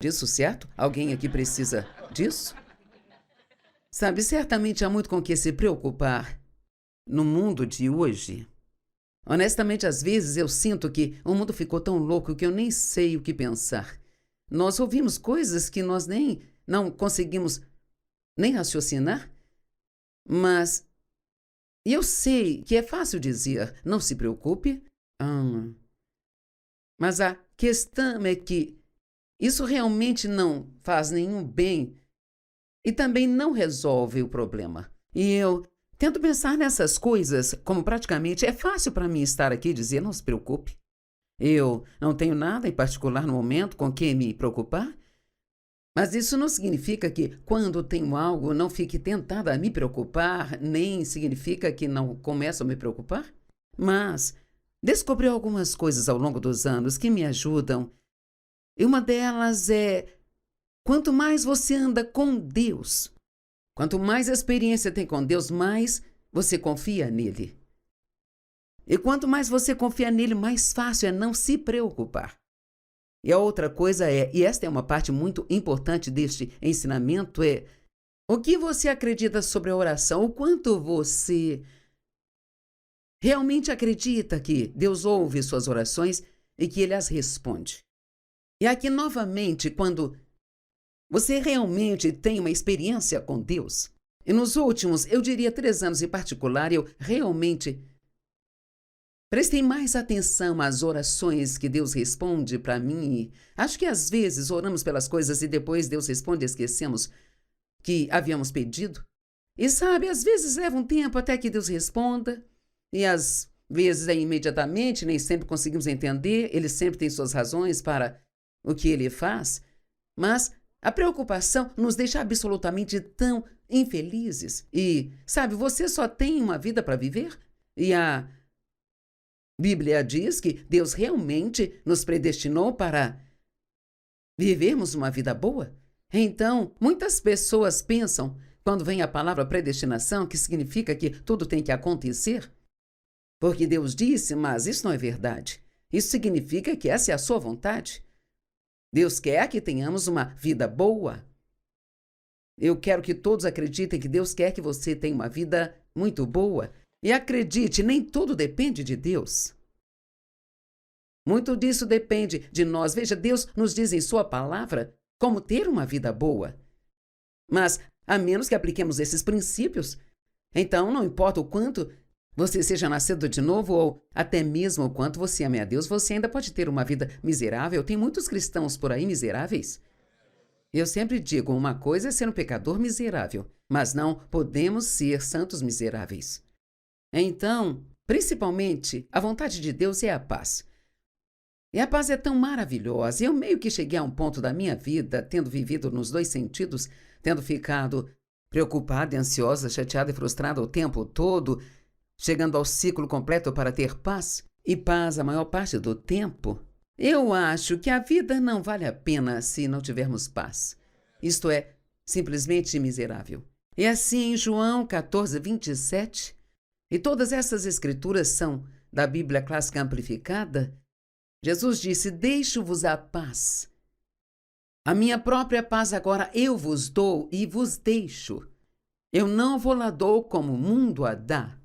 disso, certo? Alguém aqui precisa disso? Sabe, certamente há muito com que se preocupar no mundo de hoje. Honestamente, às vezes eu sinto que o mundo ficou tão louco que eu nem sei o que pensar. Nós ouvimos coisas que nós nem não conseguimos nem raciocinar, mas eu sei que é fácil dizer, não se preocupe, mas a questão é que isso realmente não faz nenhum bem e também não resolve o problema. E eu tento pensar nessas coisas como praticamente é fácil para mim estar aqui e dizer, não se preocupe. Eu não tenho nada em particular no momento com que me preocupar, mas isso não significa que quando tenho algo não fique tentada a me preocupar, nem significa que não começo a me preocupar. Mas descobri algumas coisas ao longo dos anos que me ajudam. E uma delas é, quanto mais você anda com Deus, quanto mais experiência tem com Deus, mais você confia nele. E quanto mais você confia nele, mais fácil é não se preocupar. E a outra coisa é, e esta é uma parte muito importante deste ensinamento, é o que você acredita sobre a oração, o quanto você realmente acredita que Deus ouve suas orações e que Ele as responde. E aqui, novamente, quando você realmente tem uma experiência com Deus, e nos últimos, eu diria 3 anos em particular, eu realmente prestei mais atenção às orações que Deus responde para mim. Acho que às vezes oramos pelas coisas e depois Deus responde e esquecemos que havíamos pedido. E sabe, às vezes leva um tempo até que Deus responda, e às vezes é imediatamente, nem sempre conseguimos entender, Ele sempre tem suas razões para o que Ele faz, mas a preocupação nos deixa absolutamente tão infelizes. E, sabe, você só tem uma vida para viver, e a Bíblia diz que Deus realmente nos predestinou para vivermos uma vida boa. Então, muitas pessoas pensam, quando vem a palavra predestinação, que significa que tudo tem que acontecer, porque Deus disse, mas isso não é verdade. Isso significa que essa é a sua vontade. Deus quer que tenhamos uma vida boa. Eu quero que todos acreditem que Deus quer que você tenha uma vida muito boa. E acredite, nem tudo depende de Deus. Muito disso depende de nós. Veja, Deus nos diz em sua palavra como ter uma vida boa. Mas, a menos que apliquemos esses princípios, então não importa o quanto você seja nascido de novo ou até mesmo o quanto você ame a Deus, você ainda pode ter uma vida miserável. Tem muitos cristãos por aí miseráveis. Eu sempre digo, uma coisa é ser um pecador miserável, mas não podemos ser santos miseráveis. Então, principalmente, a vontade de Deus é a paz. E a paz é tão maravilhosa. Eu meio que cheguei a um ponto da minha vida, tendo vivido nos 2 sentidos, tendo ficado preocupada, ansiosa, chateada e frustrada o tempo todo, chegando ao ciclo completo para ter paz, e paz a maior parte do tempo. Eu acho que a vida não vale a pena se não tivermos paz. Isto é, simplesmente miserável. E assim em João 14, 27, e todas essas escrituras são da Bíblia Clássica Amplificada, Jesus disse, deixo-vos a paz. A minha própria paz agora eu vos dou e vos deixo. Eu não vou lá dou como o mundo a dá.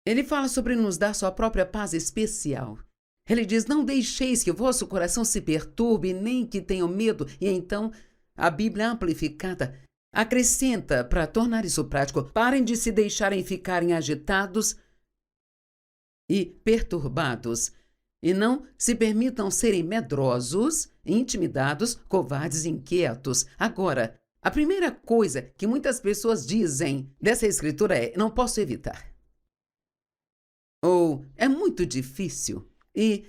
Ele fala sobre nos dar sua própria paz especial. Ele diz, não deixeis que o vosso coração se perturbe, nem que tenham medo. E então, a Bíblia Amplificada acrescenta, para tornar isso prático, parem de se deixarem ficarem agitados e perturbados, e não se permitam serem medrosos, intimidados, covardes e inquietos. Agora, a primeira coisa que muitas pessoas dizem dessa escritura é, não posso evitar. Ou é muito difícil. E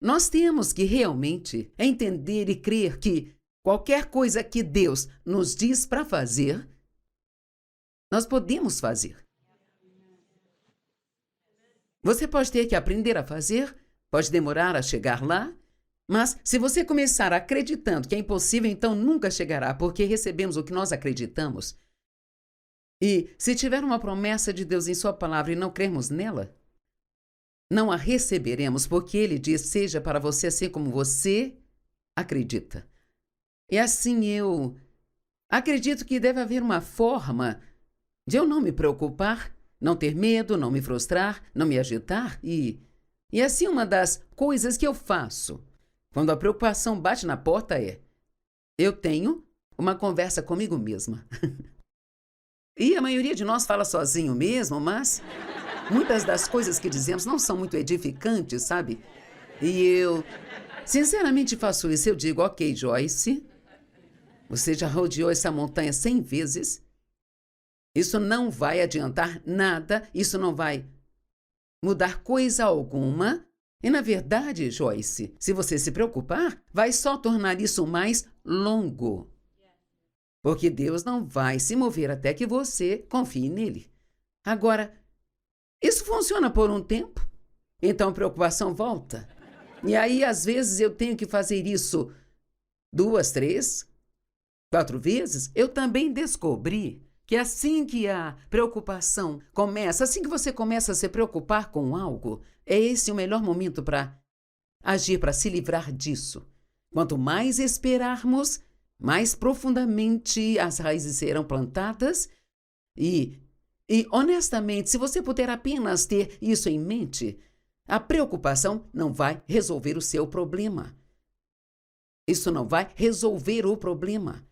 nós temos que realmente entender e crer que qualquer coisa que Deus nos diz para fazer, nós podemos fazer. Você pode ter que aprender a fazer, pode demorar a chegar lá, mas se você começar acreditando que é impossível, então nunca chegará, porque recebemos o que nós acreditamos. E se tiver uma promessa de Deus em sua palavra e não crermos nela, não a receberemos, porque ele diz: seja para você assim como você acredita. E assim eu acredito que deve haver uma forma de eu não me preocupar, não ter medo, não me frustrar, não me agitar. E assim, uma das coisas que eu faço quando a preocupação bate na porta é: eu tenho uma conversa comigo mesma. E a maioria de nós fala sozinho mesmo, mas muitas das coisas que dizemos não são muito edificantes, sabe? E eu, sinceramente, faço isso. Eu digo: ok, Joyce, você já rodeou essa montanha 100 vezes. Isso não vai adiantar nada, isso não vai mudar coisa alguma. E, na verdade, Joyce, se você se preocupar, vai só tornar isso mais longo. Porque Deus não vai se mover até que você confie nele. Agora, isso funciona por um tempo, então a preocupação volta. E aí, às vezes, eu tenho que fazer isso 2, 3, 4 vezes. Eu também descobri que assim que a preocupação começa, assim que você começa a se preocupar com algo, é esse o melhor momento para agir, para se livrar disso. Quanto mais esperarmos, mais profundamente as raízes serão plantadas e honestamente, se você puder apenas ter isso em mente, a preocupação não vai resolver o seu problema. Isso não vai resolver o problema.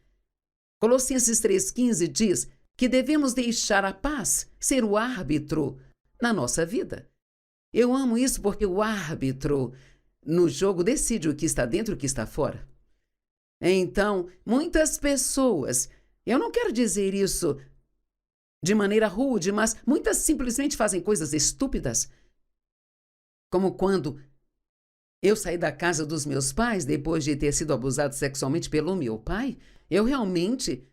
Colossenses 3,15 diz que devemos deixar a paz ser o árbitro na nossa vida. Eu amo isso porque o árbitro no jogo decide o que está dentro e o que está fora. Então, muitas pessoas, eu não quero dizer isso de maneira rude, mas muitas simplesmente fazem coisas estúpidas. Como quando eu saí da casa dos meus pais depois de ter sido abusado sexualmente pelo meu pai, eu realmente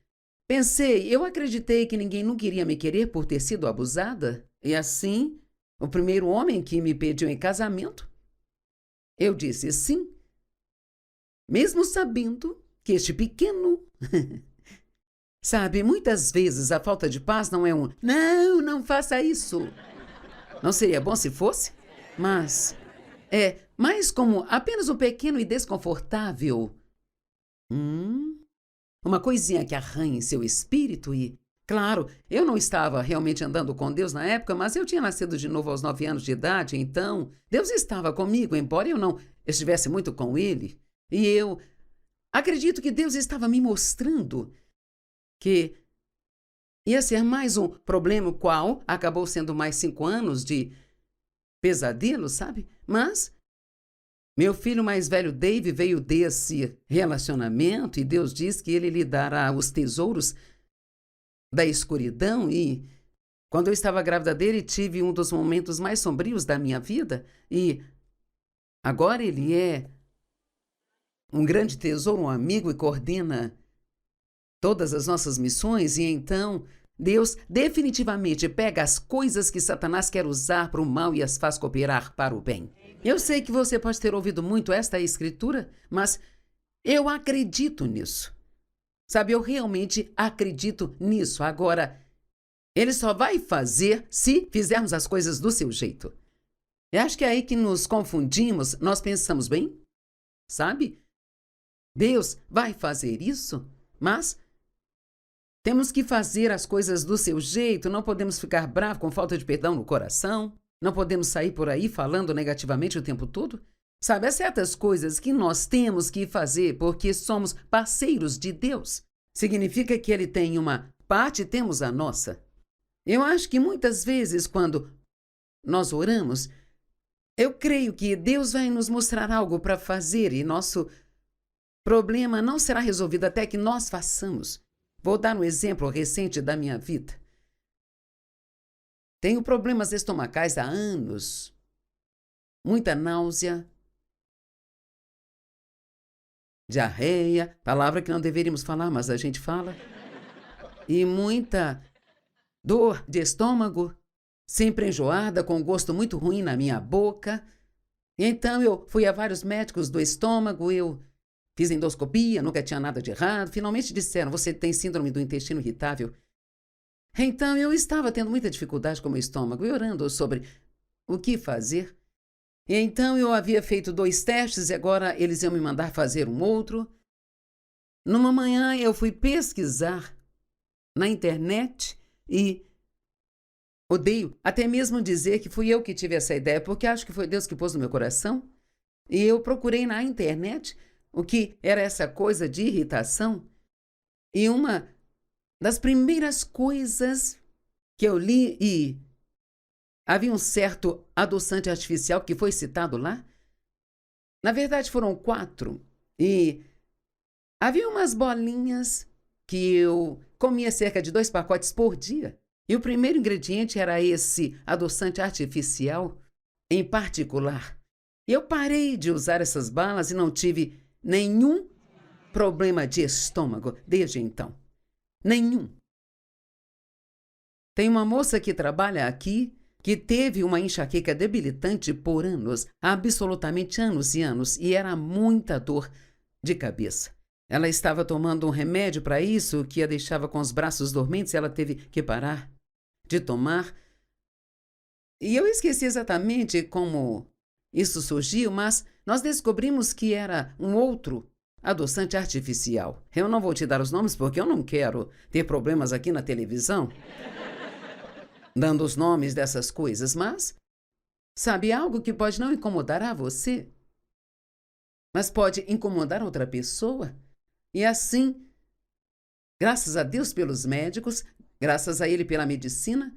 eu acreditei que ninguém nunca iria me querer por ter sido abusada. E assim, o primeiro homem que me pediu em casamento, eu disse sim. Mesmo sabendo que este pequeno... Sabe, muitas vezes a falta de paz não é não faça isso. Não seria bom se fosse? Mas é mais como apenas um pequeno e desconfortável. Uma coisinha que arranhe seu espírito e... Claro, eu não estava realmente andando com Deus na época, mas eu tinha nascido de novo aos 9 anos de idade, então Deus estava comigo, embora eu não estivesse muito com Ele. E eu acredito que Deus estava me mostrando que ia ser mais um problema, o qual acabou sendo mais 5 anos de pesadelo, sabe? Mas meu filho mais velho, Dave, veio desse relacionamento e Deus diz que ele lhe dará os tesouros da escuridão. E quando eu estava grávida dele, tive um dos momentos mais sombrios da minha vida e agora ele é um grande tesouro, um amigo e coordena todas as nossas missões. E então Deus definitivamente pega as coisas que Satanás quer usar para o mal e as faz cooperar para o bem. Eu sei que você pode ter ouvido muito esta escritura, mas eu acredito nisso. Sabe, eu realmente acredito nisso. Agora, ele só vai fazer se fizermos as coisas do seu jeito. Eu acho que é aí que nos confundimos. Nós pensamos, bem, sabe? Deus vai fazer isso, mas temos que fazer as coisas do seu jeito, não podemos ficar bravos com falta de perdão no coração, não podemos sair por aí falando negativamente o tempo todo. Sabe, há certas coisas que nós temos que fazer porque somos parceiros de Deus. Significa que Ele tem uma parte e temos a nossa. Eu acho que muitas vezes quando nós oramos, eu creio que Deus vai nos mostrar algo para fazer e nosso problema não será resolvido até que nós façamos. Vou dar um exemplo recente da minha vida. Tenho problemas estomacais há anos, muita náusea, diarreia, palavra que não deveríamos falar, mas a gente fala, e muita dor de estômago, sempre enjoada, com um gosto muito ruim na minha boca. Então eu fui a vários médicos do estômago, eu fiz endoscopia, nunca tinha nada de errado. Finalmente disseram, você tem síndrome do intestino irritável. Então eu estava tendo muita dificuldade com o meu estômago e orando sobre o que fazer. E então eu havia feito 2 testes e agora eles iam me mandar fazer um outro. Numa manhã eu fui pesquisar na internet e odeio até mesmo dizer que fui eu que tive essa ideia, porque acho que foi Deus que pôs no meu coração. E eu procurei na internet o que era essa coisa de irritação. E uma das primeiras coisas que eu li, e havia um certo adoçante artificial que foi citado lá. Na verdade, foram 4. E havia umas bolinhas que eu comia cerca de 2 pacotes por dia. E o primeiro ingrediente era esse adoçante artificial em particular. E eu parei de usar essas balas e não tive nenhum problema de estômago desde então. Nenhum. Tem uma moça que trabalha aqui que teve uma enxaqueca debilitante por anos, absolutamente anos e anos, e era muita dor de cabeça. Ela estava tomando um remédio para isso que a deixava com os braços dormentes e ela teve que parar de tomar. E eu esqueci exatamente como isso surgiu, mas nós descobrimos que era um outro adoçante artificial. Eu não vou te dar os nomes porque eu não quero ter problemas aqui na televisão dando os nomes dessas coisas, mas sabe algo que pode não incomodar a você, mas pode incomodar outra pessoa? E assim, graças a Deus pelos médicos, graças a Ele pela medicina,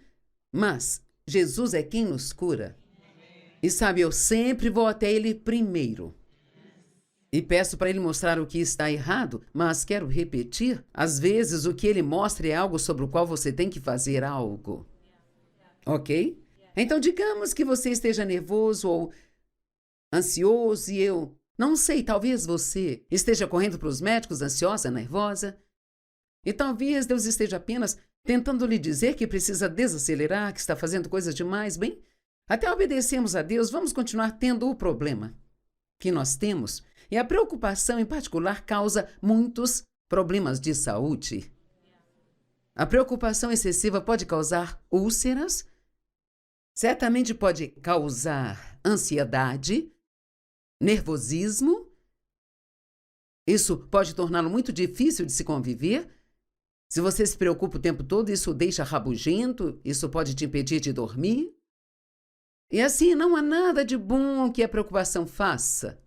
mas Jesus é quem nos cura. E sabe, eu sempre vou até Ele primeiro. E peço para Ele mostrar o que está errado, mas quero repetir, às vezes o que Ele mostra é algo sobre o qual você tem que fazer algo. Ok? Então digamos que você esteja nervoso ou ansioso e eu não sei, talvez você esteja correndo para os médicos ansiosa, nervosa. E talvez Deus esteja apenas tentando lhe dizer que precisa desacelerar, que está fazendo coisas demais. Bem, até obedecemos a Deus, vamos continuar tendo o problema que nós temos. E a preocupação, em particular, causa muitos problemas de saúde. A preocupação excessiva pode causar úlceras, certamente pode causar ansiedade, nervosismo. Isso pode torná-lo muito difícil de se conviver. Se você se preocupa o tempo todo, isso o deixa rabugento, isso pode te impedir de dormir. E assim, não há nada de bom que a preocupação faça.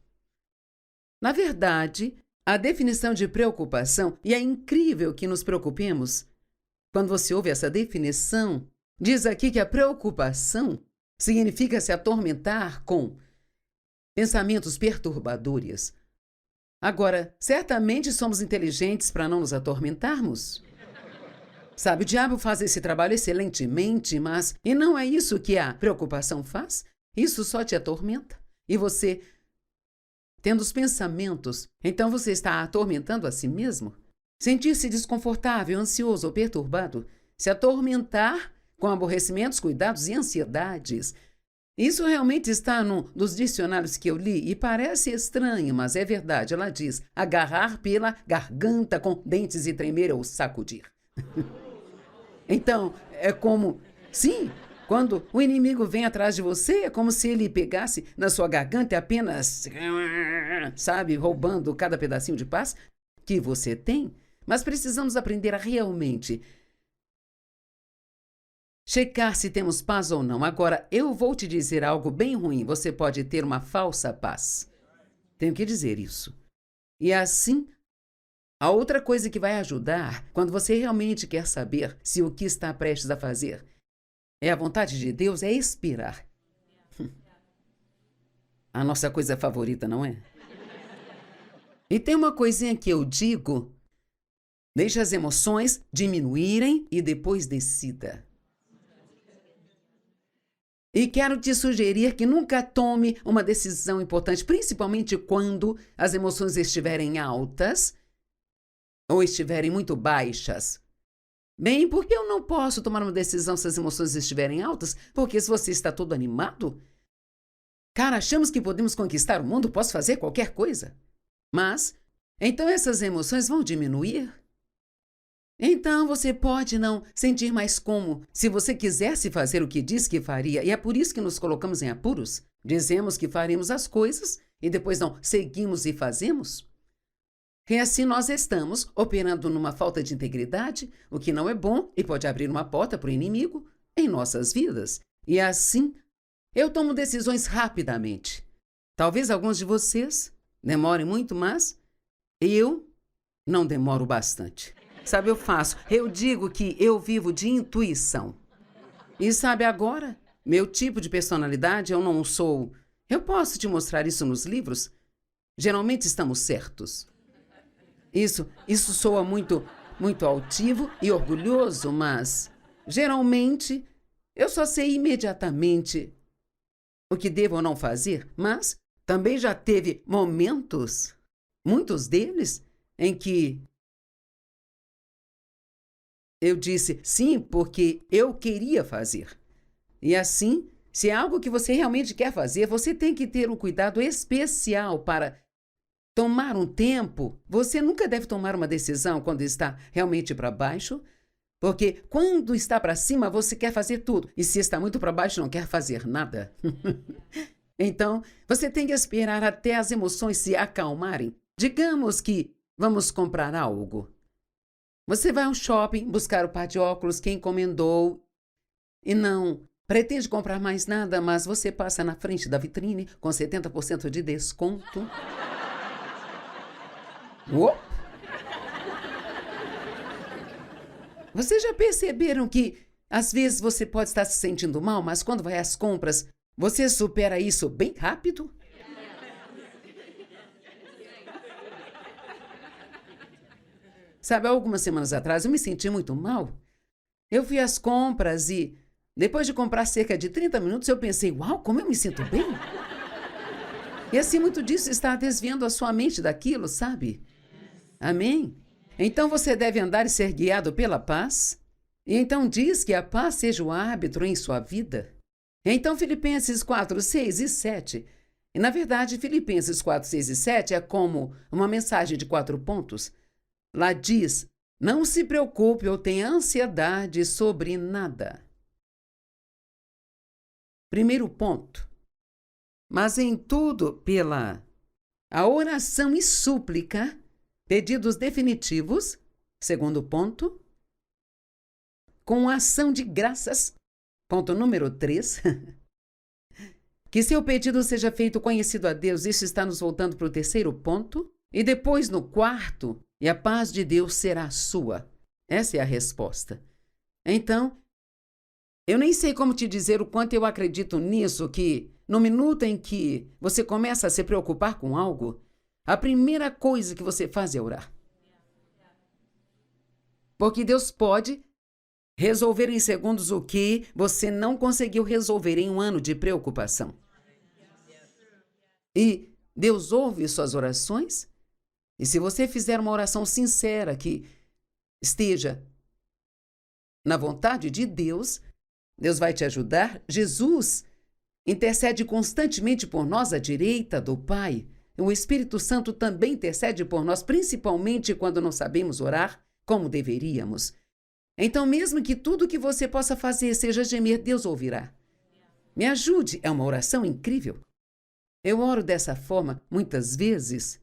Na verdade, a definição de preocupação, e é incrível que nos preocupemos, quando você ouve essa definição, diz aqui que a preocupação significa se atormentar com pensamentos perturbadores. Agora, certamente somos inteligentes para não nos atormentarmos. Sabe, o diabo faz esse trabalho excelentemente, mas... E não é isso que a preocupação faz? Isso só te atormenta. E você, tendo os pensamentos, então você está atormentando a si mesmo? Sentir-se desconfortável, ansioso ou perturbado, se atormentar com aborrecimentos, cuidados e ansiedades. Isso realmente está num dos dicionários que eu li e parece estranho, mas é verdade. Ela diz: agarrar pela garganta com dentes e tremer ou sacudir. Então, é como... Sim, quando o inimigo vem atrás de você, é como se ele pegasse na sua garganta e apenas, sabe, roubando cada pedacinho de paz que você tem. Mas precisamos aprender a realmente checar se temos paz ou não. Agora, eu vou te dizer algo bem ruim. Você pode ter uma falsa paz. Tenho que dizer isso. E assim, a outra coisa que vai ajudar, quando você realmente quer saber se o que está prestes a fazer é a vontade de Deus, é esperar. A nossa coisa favorita, não é? E tem uma coisinha que eu digo: deixe as emoções diminuírem e depois decida. E quero te sugerir que nunca tome uma decisão importante, principalmente quando as emoções estiverem altas ou estiverem muito baixas. Bem, por que eu não posso tomar uma decisão se as emoções estiverem altas? Porque se você está todo animado, cara, achamos que podemos conquistar o mundo, posso fazer qualquer coisa. Mas, então essas emoções vão diminuir? Então você pode não sentir mais como se você quisesse fazer o que diz que faria, e é por isso que nos colocamos em apuros. Dizemos que faremos as coisas e depois não seguimos e fazemos. E assim nós estamos operando numa falta de integridade, o que não é bom e pode abrir uma porta para o inimigo em nossas vidas. E assim, eu tomo decisões rapidamente. Talvez alguns de vocês demorem muito, mas eu não demoro bastante. Sabe, eu digo que eu vivo de intuição. E sabe agora, meu tipo de personalidade, eu não sou... Eu posso te mostrar isso nos livros. Geralmente estamos certos. Isso soa muito altivo e orgulhoso, mas geralmente eu só sei imediatamente o que devo ou não fazer, mas também já teve momentos, muitos deles, em que eu disse sim porque eu queria fazer. E assim, se é algo que você realmente quer fazer, você tem que ter um cuidado especial para tomar um tempo. Você nunca deve tomar uma decisão quando está realmente para baixo, porque quando está para cima, você quer fazer tudo. E se está muito para baixo, não quer fazer nada. Então, você tem que esperar até as emoções se acalmarem. Digamos que vamos comprar algo. Você vai ao shopping buscar o par de óculos que encomendou e não pretende comprar mais nada, mas você passa na frente da vitrine com 70% de desconto. Uop! Vocês já perceberam que às vezes você pode estar se sentindo mal, mas quando vai às compras, você supera isso bem rápido? Sabe, algumas semanas atrás eu me senti muito mal. Eu fui às compras e, depois de comprar cerca de 30 minutos, eu pensei, uau, como eu me sinto bem. E assim, muito disso está desviando a sua mente daquilo, sabe? Amém? Então você deve andar e ser guiado pela paz. E então diz que a paz seja o árbitro em sua vida. Então Filipenses 4, 6 e 7. E na verdade, Filipenses 4, 6 e 7 é como uma mensagem de 4 pontos. Lá diz, não se preocupe ou tenha ansiedade sobre nada. Primeiro ponto. Mas em tudo, pela a oração e súplica, pedidos definitivos, segundo ponto, com ação de graças, ponto número 3, que seu pedido seja feito conhecido a Deus, isso está nos voltando para o terceiro ponto, e depois no quarto, e a paz de Deus será sua. Essa é a resposta. Então, eu nem sei como te dizer o quanto eu acredito nisso, que no minuto em que você começa a se preocupar com algo, a primeira coisa que você faz é orar. Porque Deus pode resolver em segundos o que você não conseguiu resolver em um ano de preocupação. E Deus ouve suas orações. E se você fizer uma oração sincera que esteja na vontade de Deus, Deus vai te ajudar. Jesus intercede constantemente por nós à direita do Pai. O Espírito Santo também intercede por nós, principalmente quando não sabemos orar como deveríamos. Então, mesmo que tudo que você possa fazer seja gemer, Deus ouvirá. Me ajude, é uma oração incrível. Eu oro dessa forma muitas vezes.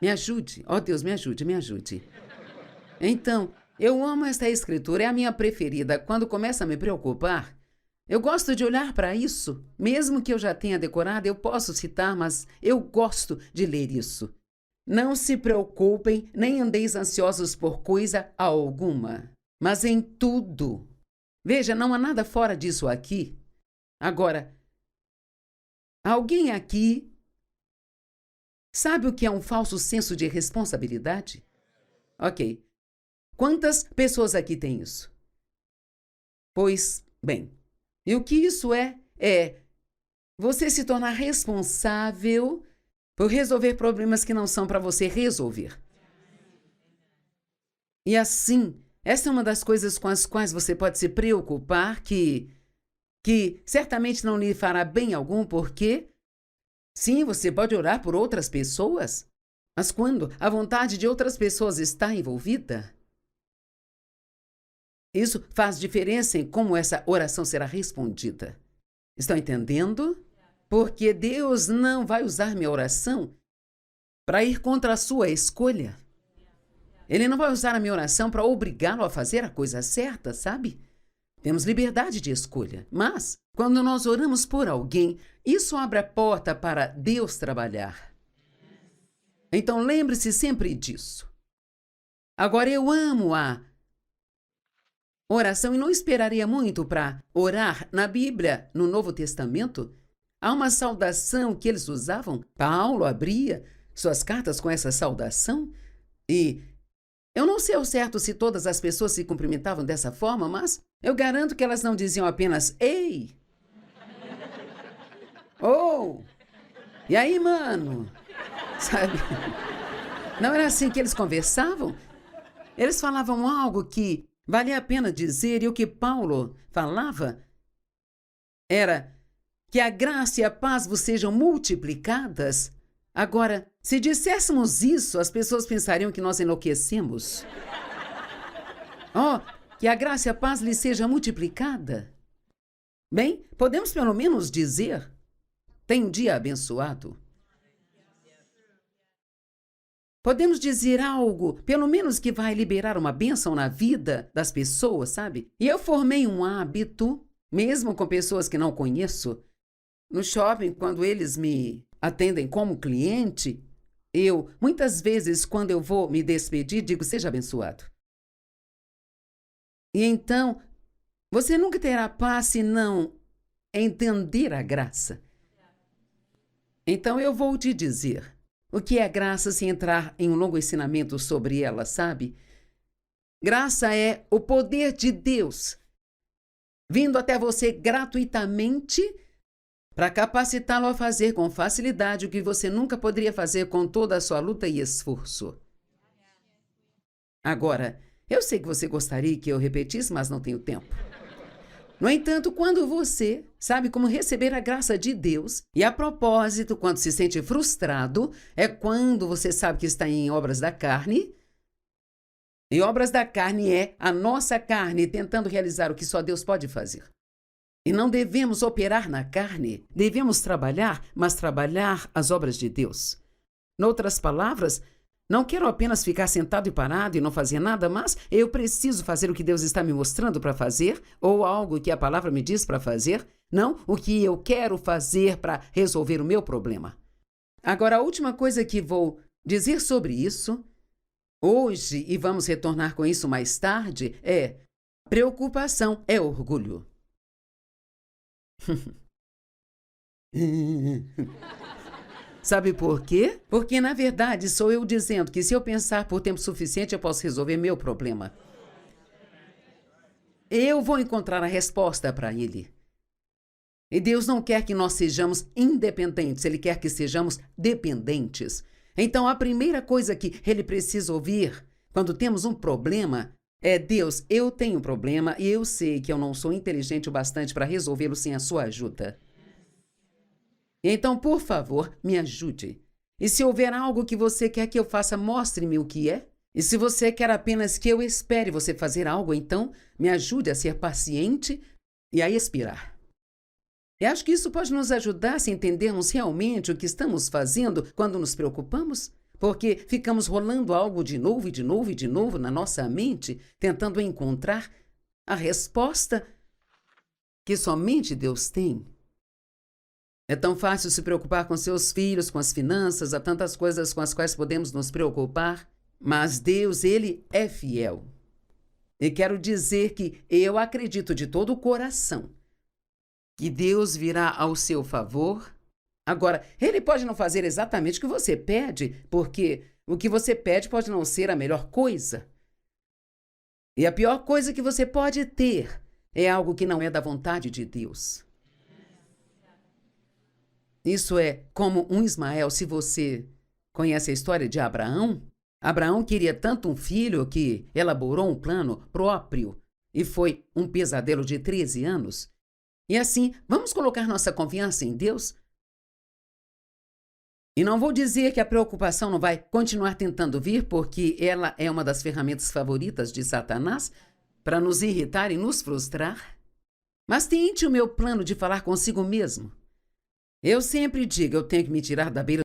Me ajude, ó Deus, me ajude, me ajude. Então, eu amo esta escritura, é a minha preferida. Quando começa a me preocupar, eu gosto de olhar para isso. Mesmo que eu já tenha decorado, eu posso citar, mas eu gosto de ler isso. Não se preocupem, nem andeis ansiosos por coisa alguma, mas em tudo. Veja, não há nada fora disso aqui. Agora, alguém aqui sabe o que é um falso senso de responsabilidade? Ok. Quantas pessoas aqui têm isso? Pois, bem, e o que isso é? É você se tornar responsável por resolver problemas que não são para você resolver. E assim, essa é uma das coisas com as quais você pode se preocupar, que certamente não lhe fará bem algum, porque, sim, você pode orar por outras pessoas, mas quando a vontade de outras pessoas está envolvida, Isso faz diferença em como essa oração será respondida. Estão entendendo? Porque Deus não vai usar minha oração para ir contra a sua escolha. Ele não vai usar a minha oração para obrigá-lo a fazer a coisa certa, sabe? Temos liberdade de escolha. Mas, quando nós oramos por alguém, isso abre a porta para Deus trabalhar. Então, lembre-se sempre disso. Agora, eu amo a oração e não esperaria muito para orar. Na Bíblia, no Novo Testamento, há uma saudação que eles usavam. Paulo abria suas cartas com essa saudação e eu não sei ao certo se todas as pessoas se cumprimentavam dessa forma, mas eu garanto que elas não diziam apenas "Ei!" "Oh! E aí, mano?" Sabe? Não era assim que eles conversavam? Eles falavam algo que valia a pena dizer, e o que Paulo falava era que a graça e a paz vos sejam multiplicadas. Agora, se disséssemos isso, as pessoas pensariam que nós enlouquecemos. Oh, que a graça e a paz lhe seja multiplicada. Bem, podemos pelo menos dizer: tenha um dia abençoado. Podemos dizer algo, pelo menos que vai liberar uma bênção na vida das pessoas, sabe? E eu formei um hábito, mesmo com pessoas que não conheço, no shopping, quando eles me atendem como cliente, muitas vezes, quando eu vou me despedir, digo: seja abençoado. E então, você nunca terá paz se não entender a graça. Então, eu vou te dizer o que é graça sem entrar em um longo ensinamento sobre ela, sabe? Graça é o poder de Deus vindo até você gratuitamente para capacitá-lo a fazer com facilidade o que você nunca poderia fazer com toda a sua luta e esforço. Agora, eu sei que você gostaria que eu repetisse, mas não tenho tempo. No entanto, quando você sabe como receber a graça de Deus, e a propósito, quando se sente frustrado, é quando você sabe que está em obras da carne. E obras da carne é a nossa carne tentando realizar o que só Deus pode fazer. E não devemos operar na carne, devemos trabalhar, mas trabalhar as obras de Deus. Noutras palavras, não quero apenas ficar sentado e parado e não fazer nada, mas eu preciso fazer o que Deus está me mostrando para fazer, ou algo que a palavra me diz para fazer, não o que eu quero fazer para resolver o meu problema. Agora, a última coisa que vou dizer sobre isso, hoje, e vamos retornar com isso mais tarde, é: preocupação é orgulho. Sabe por quê? Porque, na verdade, sou eu dizendo que se eu pensar por tempo suficiente, eu posso resolver meu problema. Eu vou encontrar a resposta para ele. E Deus não quer que nós sejamos independentes, Ele quer que sejamos dependentes. Então, a primeira coisa que Ele precisa ouvir quando temos um problema é: Deus, eu tenho um problema e eu sei que eu não sou inteligente o bastante para resolvê-lo sem a sua ajuda. Então, por favor, me ajude. E se houver algo que você quer que eu faça, mostre-me o que é. E se você quer apenas que eu espere você fazer algo, então me ajude a ser paciente e a expirar. E acho que isso pode nos ajudar se entendermos realmente o que estamos fazendo quando nos preocupamos, porque ficamos rolando algo de novo e de novo e de novo na nossa mente, tentando encontrar a resposta que somente Deus tem. É tão fácil se preocupar com seus filhos, com as finanças, há tantas coisas com as quais podemos nos preocupar, mas Deus, Ele é fiel. E quero dizer que eu acredito de todo o coração que Deus virá ao seu favor. Agora, Ele pode não fazer exatamente o que você pede, porque o que você pede pode não ser a melhor coisa. E a pior coisa que você pode ter é algo que não é da vontade de Deus. Isso é como um Ismael. Se você conhece a história de Abraão, Abraão queria tanto um filho que elaborou um plano próprio e foi um pesadelo de 13 anos. E assim, vamos colocar nossa confiança em Deus? E não vou dizer que a preocupação não vai continuar tentando vir, porque ela é uma das ferramentas favoritas de Satanás, para nos irritar e nos frustrar. Mas tente o meu plano de falar consigo mesmo. Eu sempre digo, eu tenho que me tirar da beira